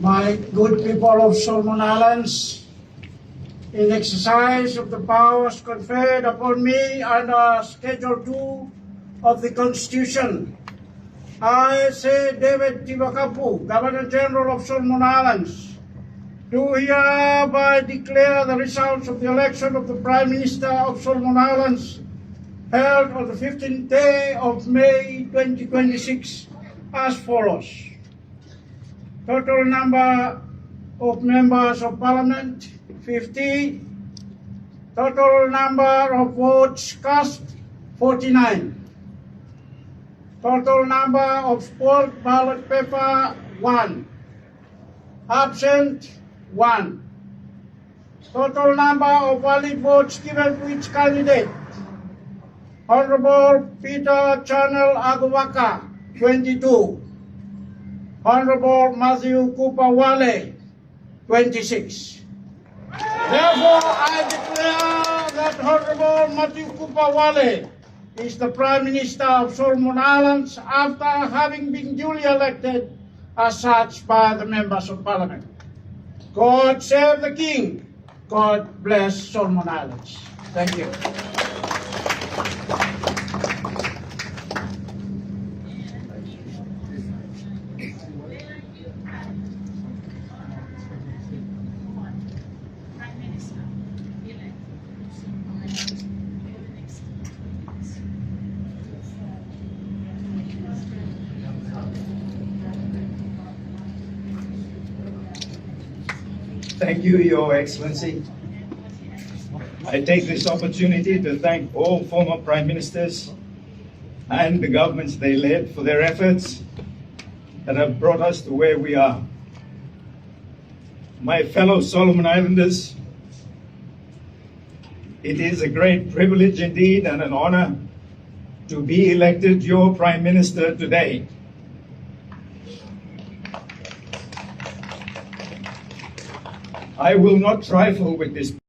My good people of Solomon Islands, in exercise of the powers conferred upon me under Schedule 2 of the Constitution, I say David Tibakapu, Governor General of Solomon Islands, do hereby declare the results of the election of the Prime Minister of Solomon Islands held on the 15th day of May 2026 as follows. Total number of members of Parliament, 50. Total number of votes cast, 49. Total number of spoiled ballot paper, 1. Absent, 1. Total number of valid votes given to each candidate. Honorable Peter Chanel Agawaka, 22. Honorable Matthew Cooper Wale, 26. Therefore, I declare that Honorable Matthew Cooper Wale is the Prime Minister of Solomon Islands after having been duly elected as such by the members of Parliament. God save the King. God bless Solomon Islands. Thank you. Thank you, Your Excellency. I take this opportunity to thank all former Prime Ministers and the governments they led for their efforts that have brought us to where we are. My fellow Solomon Islanders, it is a great privilege indeed and an honor to be elected your Prime Minister today. I will not trifle with this